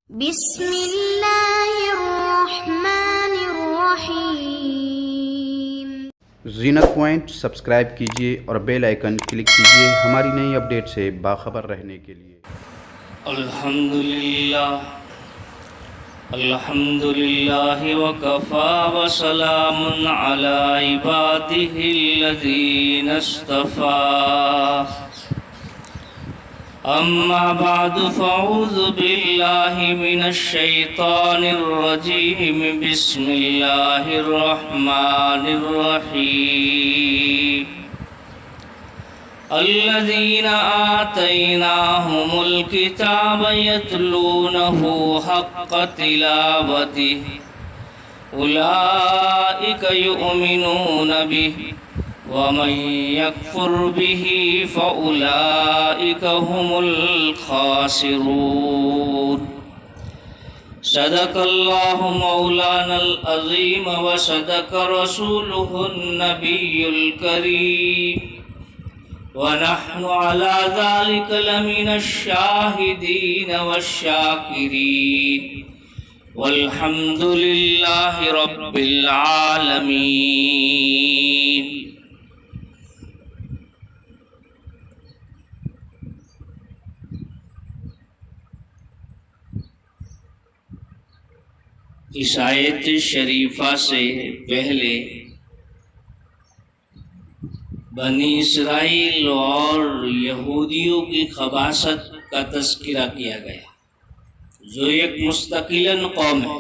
بسم اللہ الرحمن الرحیم۔ زینت پوائنٹ سبسکرائب کیجیے اور بیل آئیکن کلک کیجیے ہماری نئی اپڈیٹ سے باخبر رہنے کے لیے۔ الحمدللہ وکفا وسلام علی عبادہ الذین اصطفی، اما بعد فاعوذ باللہ من الشیطان الرجیم، بسم اللہ الرحمن الرحیم۔ الذین آتیناہم الکتاب یتلونہ حق تلاوتہ، اولئک یؤمنون بہ، ومن یکفر بہ فاولئک هم الخاسرون۔ صدق اللہ مولانا العظیم وصدق رسولہ النبی الکریم، ونحن على ذلك لمن الشاهدين والشاكرين، والحمد لله رب العالمين۔ اس آیت شریفہ سے پہلے بنی اسرائیل اور یہودیوں کی خباثت کا تذکرہ کیا گیا، جو ایک مستقلاً قوم ہے۔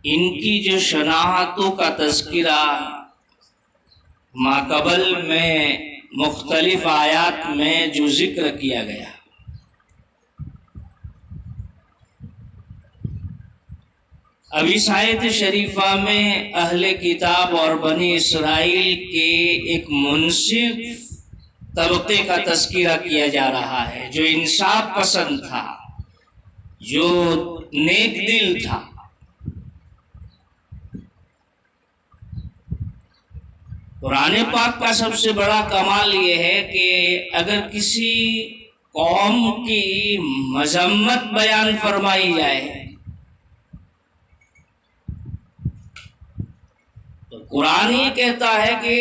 ان کی جو شناختوں کا تذکرہ ماقبل میں مختلف آیات میں جو ذکر کیا گیا، اب اس آیت شریفہ میں اہل کتاب اور بنی اسرائیل کے ایک منصف طبقے کا تذکرہ کیا جا رہا ہے، جو انصاف پسند تھا، جو نیک دل تھا۔ قرآن پاک کا سب سے بڑا کمال یہ ہے کہ اگر کسی قوم کی مذمت بیان فرمائی جائے تو قرآن یہ کہتا ہے کہ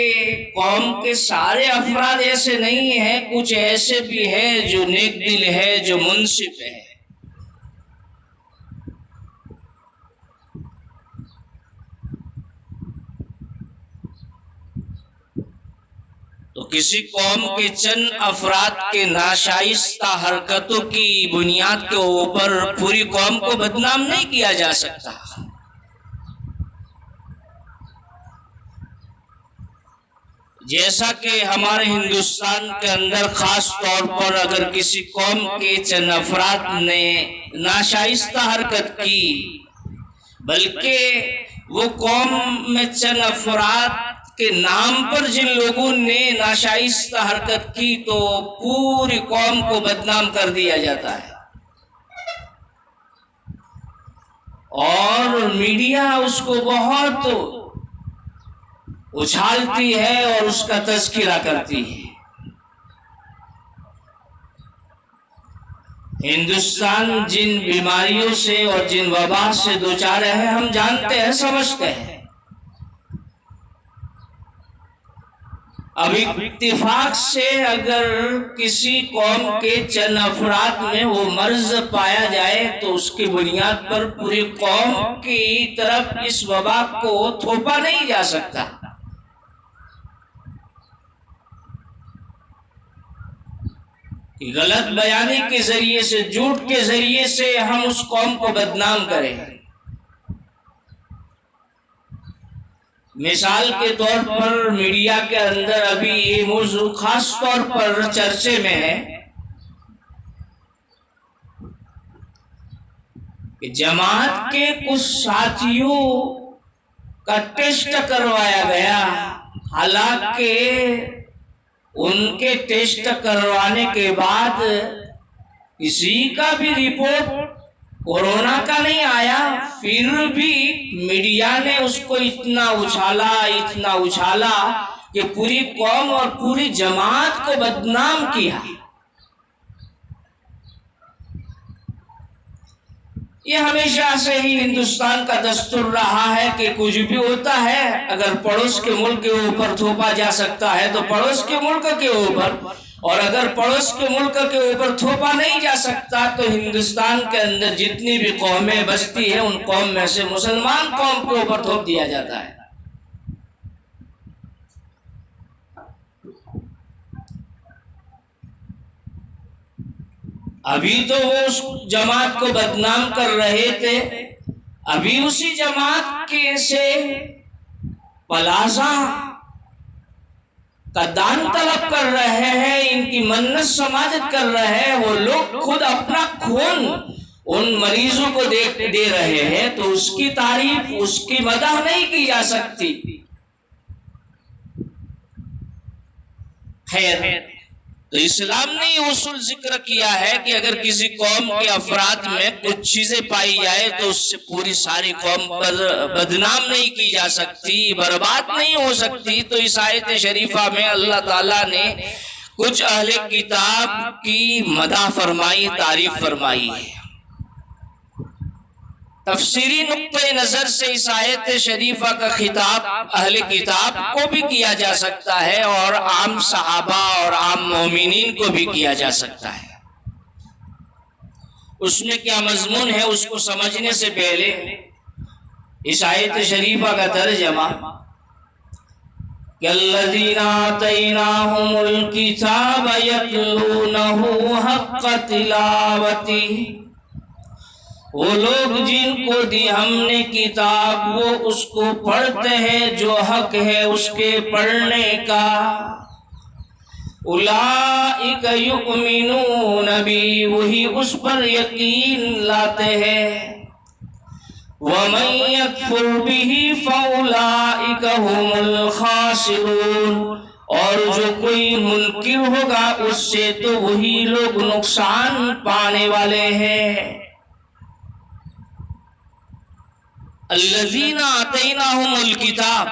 قوم کے سارے افراد ایسے نہیں ہیں، کچھ ایسے بھی ہیں جو نیک دل ہے، جو منصف ہے۔ تو کسی قوم کے چند افراد کے ناشائستہ حرکتوں کی بنیاد کے اوپر پوری قوم کو بدنام نہیں کیا جا سکتا۔ جیسا کہ ہمارے ہندوستان کے اندر خاص طور پر اگر کسی قوم کے چند افراد نے ناشائستہ حرکت کی، بلکہ وہ قوم میں چند افراد کے نام پر جن لوگوں نے ناشائستہ حرکت کی تو پوری قوم کو بدنام کر دیا جاتا ہے، اور میڈیا اس کو بہت اچھالتی ہے اور اس کا تذکرہ کرتی ہے۔ ہندوستان جن بیماریوں سے اور جن وبا سے دوچار ہے ہم جانتے ہیں، سمجھتے ہیں۔ اب اتفاق سے اگر کسی قوم کے چند افراد میں وہ مرض پایا جائے تو اس کی بنیاد پر پوری قوم کی طرف اس وبا کو تھوپا نہیں جا سکتا۔ غلط بیانی کے ذریعے سے، جھوٹ کے ذریعے سے ہم اس قوم کو بدنام کریں۔ مثال کے طور پر میڈیا کے اندر ابھی یہ موضوع خاص طور پر چرچے میں ہے کہ جماعت کے کچھ ساتھیوں کا ٹیسٹ کروایا گیا، حالانکہ ان کے ٹیسٹ کروانے کے بعد کسی کا بھی رپورٹ کورونا کا نہیں آیا، پھر بھی میڈیا نے اس کو اتنا اچھالا کہ پوری قوم اور پوری جماعت کو بدنام کیا۔ یہ ہمیشہ سے ہی ہندوستان کا دستور رہا ہے کہ کچھ بھی ہوتا ہے اگر پڑوس کے ملک کے اوپر تھوپا جا سکتا ہے تو پڑوس کے ملک کے اوپر، اور اگر پڑوس کے ملک کے اوپر تھوپا نہیں جا سکتا تو ہندوستان کے اندر جتنی بھی قومیں بستی ہیں ان قوم میں سے مسلمان قوم کے اوپر تھوپ دیا جاتا ہے۔ ابھی تو وہ اس جماعت کو بدنام کر رہے تھے، ابھی اسی جماعت کے سے پلازہ کا دان طلب کر رہے ہیں، ان کی منت سماجت کر رہے ہیں، وہ لوگ خود اپنا خون ان مریضوں کو دے رہے ہیں، تو اس کی تعریف، اس کی مدح نہیں کی جا سکتی۔ خیر، تو اسلام نے یہ اصول ذکر کیا ہے کہ اگر کسی قوم کے افراد میں کچھ چیزیں پائی جائے تو اس سے پوری ساری قوم پر بدنام نہیں کی جا سکتی، برباد نہیں ہو سکتی۔ تو اس آیت شریفہ میں اللہ تعالیٰ نے کچھ اہل کتاب کی مدح فرمائی، تعریف فرمائی ہے۔ تفسیری نقطۂ نظر سے اس آیت شریفہ کا خطاب اہل کتاب کو بھی کیا جا سکتا ہے اور عام صحابہ اور عام مومنین کو بھی کیا جا سکتا ہے۔ اس میں کیا مضمون ہے اس کو سمجھنے سے پہلے اس آیت شریفہ کا ترجمہ کہ الذین آتیناہم الکتاب یتلونہ حق تلاوتہ، وہ لوگ جن کو دی ہم نے کتاب وہ اس کو پڑھتے ہیں جو حق ہے اس کے پڑھنے کا۔ اولئک یؤمنون بی، وہی اس پر یقین لاتے ہیں۔ ومن یکفر بہ فاولئک ھم الخاسرون، اور جو کوئی منکر ہوگا اس سے تو وہی لوگ نقصان پانے والے ہیں۔ الذین آتیناہم الکتاب،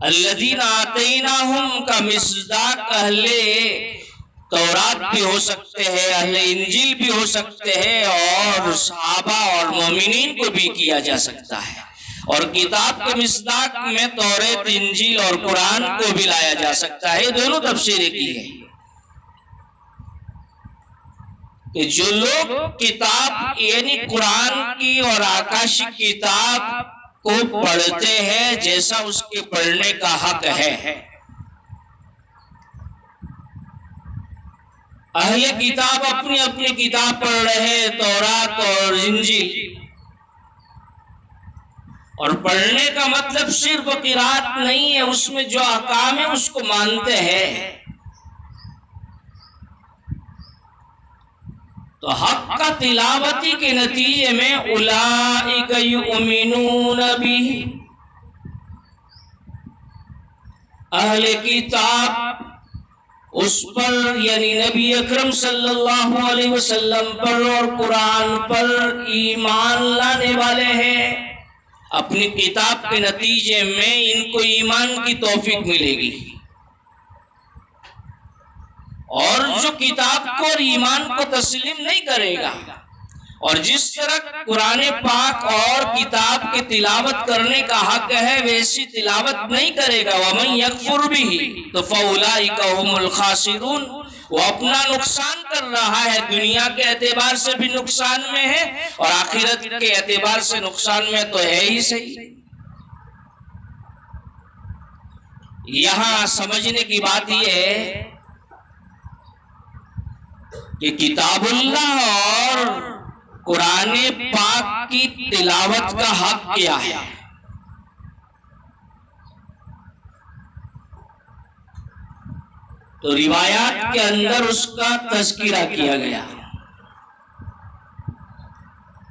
الذین آتیناہم کا مصداق اہل تورات بھی ہو سکتے ہیں، اہل انجیل بھی ہو سکتے ہیں، اور صحابہ اور مومنین کو بھی کیا جا سکتا ہے، اور کتاب کے مصداق میں توریت، انجیل اور قرآن کو بھی لایا جا سکتا ہے۔ دونوں تفسیریں کی ہیں کہ جو لوگ کتاب یعنی قرآن کی اور آکاشک کتاب کو پڑھتے ہیں جیسا اس کے پڑھنے کا حق ہے، اہل کتاب اپنی اپنی کتاب پڑھ رہے ہیں، تورات اور انجیل، اور پڑھنے کا مطلب صرف قرات نہیں ہے، اس میں جو احکام ہے اس کو مانتے ہیں، تو حق کا تلاوتی کے نتیجے میں اولئک یؤمنون بہ، اہل کتاب اس پر یعنی نبی اکرم صلی اللہ علیہ وسلم پر اور قرآن پر ایمان لانے والے ہیں۔ اپنی کتاب کے نتیجے میں ان کو ایمان کی توفیق ملے گی، اور جو کتاب کو اور ایمان کو تسلیم نہیں کرے گا، اور جس طرح قرآن پاک اور کتاب کی تلاوت کرنے کا حق ہے ویسی تلاوت نہیں کرے گا، وَمَن يَكْفُرْ بِهِ تو فَأُولَئِكَ هُمُ الْخَاسِرُونَ، وہ اپنا نقصان کر رہا ہے، دنیا کے اعتبار سے بھی نقصان میں ہے اور آخرت کے اعتبار سے نقصان میں تو ہے ہی صحیح۔ یہاں سمجھنے کی بات یہ ہے کہ کتاب اللہ اور قرآن پاک کی تلاوت کا حق کیا ہے۔ تو روایات کے اندر اس کا تذکرہ کیا گیا،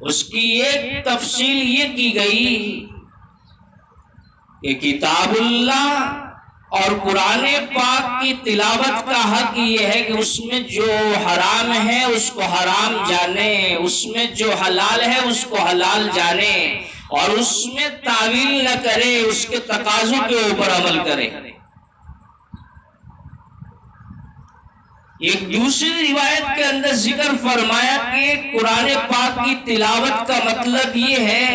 اس کی ایک تفصیل یہ کی گئی کہ کتاب اللہ اور قرآن پاک کی تلاوت کا حق یہ ہے کہ اس میں جو حرام ہے اس کو حرام جانے، اس میں جو حلال ہے اس کو حلال جانے، اور اس میں تعویل نہ کرے، اس کے تقاضوں کے اوپر عمل کرے۔ ایک دوسری روایت کے اندر ذکر فرمایا کہ قرآن پاک کی تلاوت کا مطلب یہ ہے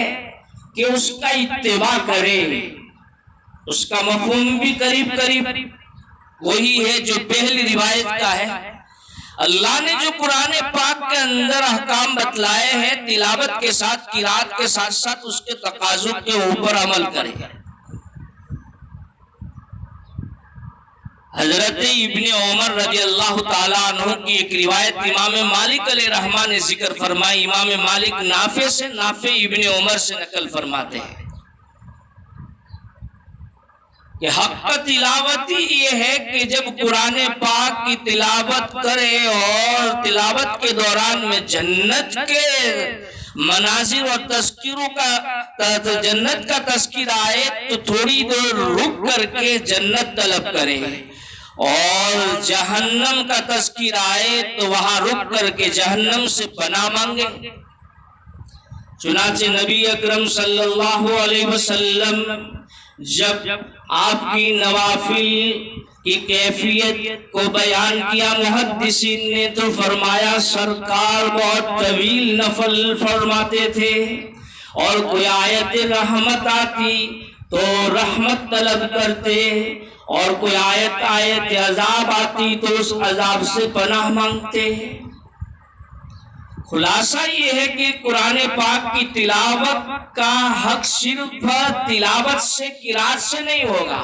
کہ اس کا اتباع کرے۔ اس کا مفہوم بھی قریب وہی ہے جو پہلی روایت کا ہے۔ اللہ نے جو قرآن پاک کے اندر احکام بتلائے ہیں، تلاوت کے ساتھ، قرات کے ساتھ ساتھ اس کے تقاضوں کے اوپر عمل کرے۔ حضرت ابن عمر رضی اللہ تعالیٰ عنہ کی ایک روایت امام مالک علیہ رحمہ نے ذکر فرمائی۔ امام مالک نافع سے، نافع ابن عمر سے نقل فرماتے ہیں کہ حق تلاوت ہی یہ ہے کہ جب قرآن پاک کی تلاوت کرے اور تلاوت کے دوران میں جنت کے مناظر اور تذکروں کا، جنت کا تذکر آئے تو تھوڑی دیر رک کر کے جنت طلب کرے، اور جہنم کا تذکر آئے تو وہاں رک کر کے جہنم سے پناہ مانگے۔ چنانچہ نبی اکرم صلی اللہ علیہ وسلم جب آپ کی نوافل کی کیفیت کو بیان کیا محدثین نے تو فرمایا سرکار بہت طویل نفل فرماتے تھے، اور کوئی آیت رحمت آتی تو رحمت طلب کرتے، اور کوئی آیت عذاب آتی تو اس عذاب سے پناہ مانگتے۔ خلاصہ یہ ہے کہ قرآن پاک کی تلاوت کا حق صرف تلاوت سے، قرات سے نہیں ہوگا۔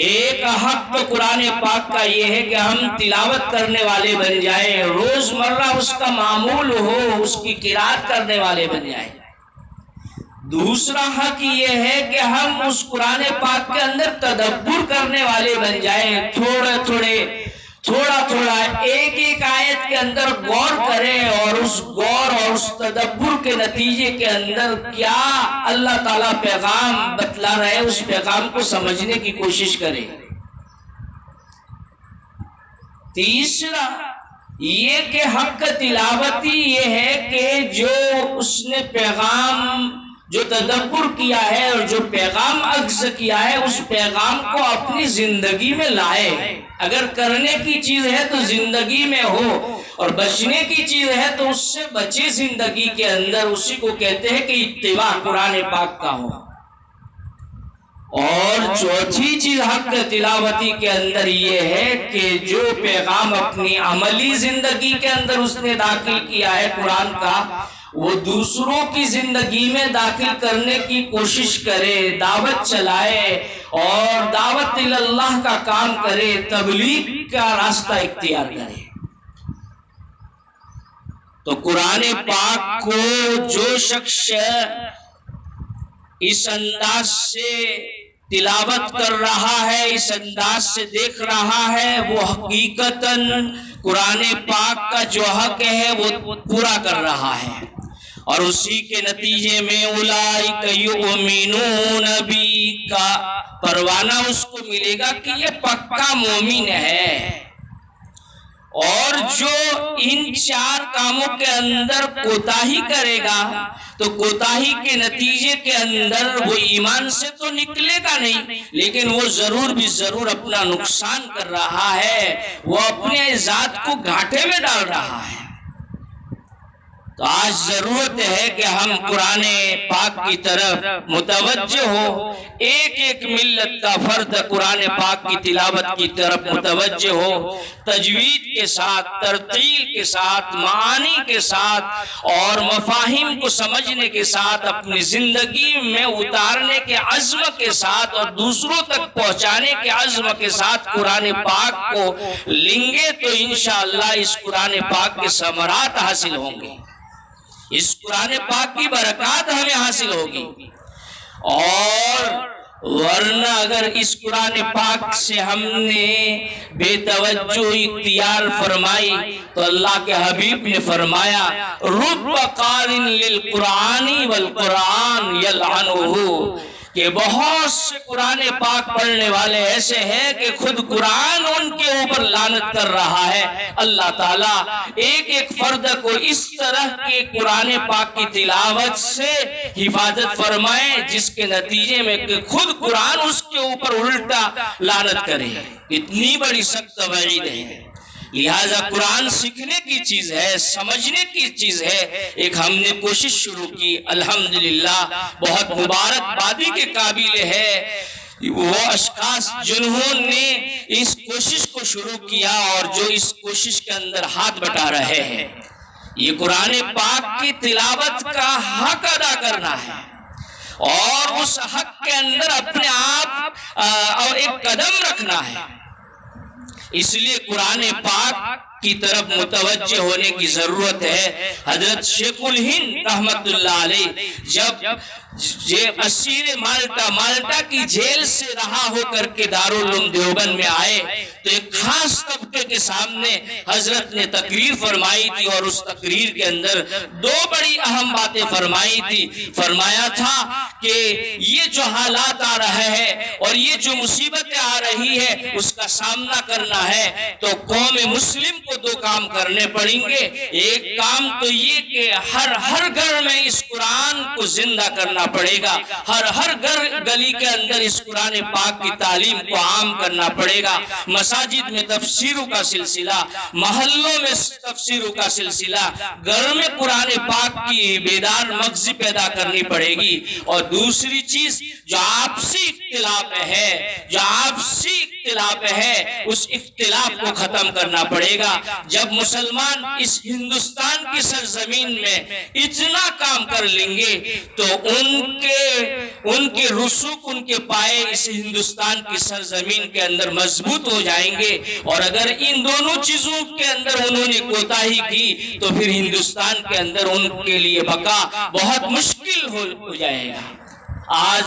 ایک حق تو قرآن پاک کا یہ ہے کہ ہم تلاوت کرنے والے بن جائیں، روز مرہ اس کا معمول ہو، اس کی قرات کرنے والے بن جائیں۔ دوسرا حق یہ ہے کہ ہم اس قرآن پاک کے اندر تدبر کرنے والے بن جائیں، تھوڑا تھوڑا ایک ایک آیت کے اندر غور کریں، اور اس غور اور اس تدبر کے نتیجے کے اندر کیا اللہ تعالیٰ پیغام بتلا رہے اس پیغام کو سمجھنے کی کوشش کریں۔ تیسرا یہ کہ حق تلاوتی یہ ہے کہ جو اس نے پیغام، جو تدبر کیا ہے اور جو پیغام اخذ کیا ہے، اس پیغام کو اپنی زندگی میں لائے۔ اگر کرنے کی چیز ہے تو زندگی میں ہو، اور بچنے کی چیز ہے تو اس سے بچے زندگی کے اندر، اسی کو کہتے ہیں کہ اتباع قرآن پاک کا ہو۔ اور چوتھی چیز حق تلاوتی کے اندر یہ ہے کہ جو پیغام اپنی عملی زندگی کے اندر اس نے داخل کیا ہے قرآن کا، وہ دوسروں کی زندگی میں داخل کرنے کی کوشش کرے، دعوت چلائے اور دعوت اللہ کا کام کرے، تبلیغ کا راستہ اختیار کرے۔ تو قرآن پاک کو جو شخص اس انداز سے تلاوت کر رہا ہے، اس انداز سے دیکھ رہا ہے، وہ حقیقتاً قرآن پاک کا جو حق ہے وہ پورا کر رہا ہے، اور اسی کے نتیجے میں اولئک یؤمنون بی کا پروانہ اس کو ملے گا کہ یہ پکا مومن ہے۔ اور جو ان چار کاموں کے اندر کوتاہی کرے گا تو کوتاہی کے نتیجے کے اندر وہ ایمان سے تو نکلے گا نہیں، لیکن وہ ضرور بھی ضرور اپنا نقصان کر رہا ہے، وہ اپنے ذات کو گھاٹے میں ڈال رہا ہے۔ تو آج ضرورت ہے کہ ہم قرآن پاک کی طرف متوجہ ہو، ایک ایک ملت کا فرد قرآن پاک کی تلاوت کی طرف متوجہ ہو، تجوید کے ساتھ، ترتیل کے ساتھ، معانی کے ساتھ اور مفاہیم کو سمجھنے کے ساتھ، اپنی زندگی میں اتارنے کے عزم کے ساتھ اور دوسروں تک پہنچانے کے عزم کے ساتھ قرآن پاک کو لیں گے تو انشاءاللہ اس قرآن پاک کے ثمرات حاصل ہوں گے، اس قرآن پاک کی برکات ہمیں حاصل ہوگی۔ اور ورنہ اگر اس قرآن پاک سے ہم نے بے توجہ اختیار فرمائی تو اللہ کے حبیب نے فرمایا رب قارن للقرآن والقرآن یلعنہ، کہ بہت سے قرآن پاک پڑھنے والے ایسے ہیں کہ خود قرآن ان کے اوپر لعنت کر رہا ہے۔ اللہ تعالیٰ ایک ایک فرد کو اس طرح کے قرآن پاک کی تلاوت سے حفاظت فرمائے جس کے نتیجے میں کہ خود قرآن اس کے اوپر الٹا لعنت کرے۔ اتنی بڑی سخت وعید ہے۔ لہذا قرآن سیکھنے کی چیز ہے، سمجھنے کی چیز ہے۔ ایک ہم نے کوشش شروع کی، الحمدللہ بہت مبارک بادی کے قابل ہے وہ اشخاص جنہوں نے اس کوشش کو شروع کیا اور جو اس کوشش کے اندر ہاتھ بٹا رہے ہیں۔ یہ قرآن پاک کی تلاوت کا حق ادا کرنا ہے اور اس حق کے اندر اپنے آپ اور ایک قدم رکھنا ہے۔ اس لیے قرآن پاک کی طرف متوجہ ہونے کی ضرورت ہے۔ حضرت شیخ الہند رحمت اللہ علیہ جب اسیر مالٹا کی جیل سے رہا ہو کر کے دارالعلوم دیوبند میں آئے تو ایک خاص طبقے کے سامنے حضرت نے تقریر فرمائی تھی اور اس تقریر کے اندر دو بڑی اہم باتیں فرمائی تھی۔ فرمایا تھا کہ یہ جو حالات آ رہے ہیں اور یہ جو مصیبتیں آ رہی ہے اس کا سامنا کرنا ہے تو قوم مسلم کو دو کام کرنے پڑیں گے۔ ایک کام تو یہ کہ ہر گھر میں اس قرآن کو زندہ کرنا پڑے گا، ہر گلی کے اندر اس قرآن پاک کی تعلیم کو عام کرنا پڑے گا، مساجد میں تفسیروں کا سلسلہ، محلوں میں تفسیروں کا سلسلہ، گھر میں قرآن پاک کی بیدار مغزی پیدا کرنی پڑے گی۔ اور دوسری چیز جو آپسی اختلاف ہے اس اختلاف کو ختم کرنا پڑے گا۔ جب مسلمان اس ہندوستان کی سرزمین میں اتنا کام کر لیں گے تو ان کے رسوخ، ان کے پائے اس ہندوستان کی سرزمین کے اندر مضبوط ہو جائیں گے۔ اور اگر ان دونوں چیزوں کے اندر انہوں نے کوتاہی کی تو پھر ہندوستان کے اندر ان کے لیے بقا بہت مشکل ہو جائے گا۔ آج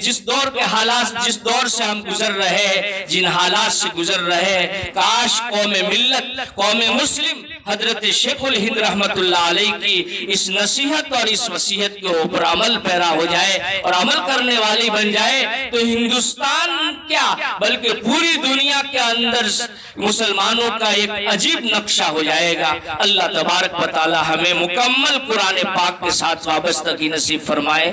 جس دور کے حالات، جس دور سے ہم گزر رہے ہیں، جن حالات سے گزر رہے ہیں، کاش قوم ملت، قوم مسلم حضرت شیخ الہند رحمت اللہ علیہ کی اس نصیحت اور اس وصیت کے اوپر عمل پیرا ہو جائے اور عمل کرنے والی بن جائے تو ہندوستان کیا بلکہ پوری دنیا کے اندر مسلمانوں کا ایک عجیب نقشہ ہو جائے گا۔ اللہ تبارک و تعالی ہمیں مکمل قرآن پاک کے ساتھ وابستگی نصیب فرمائے۔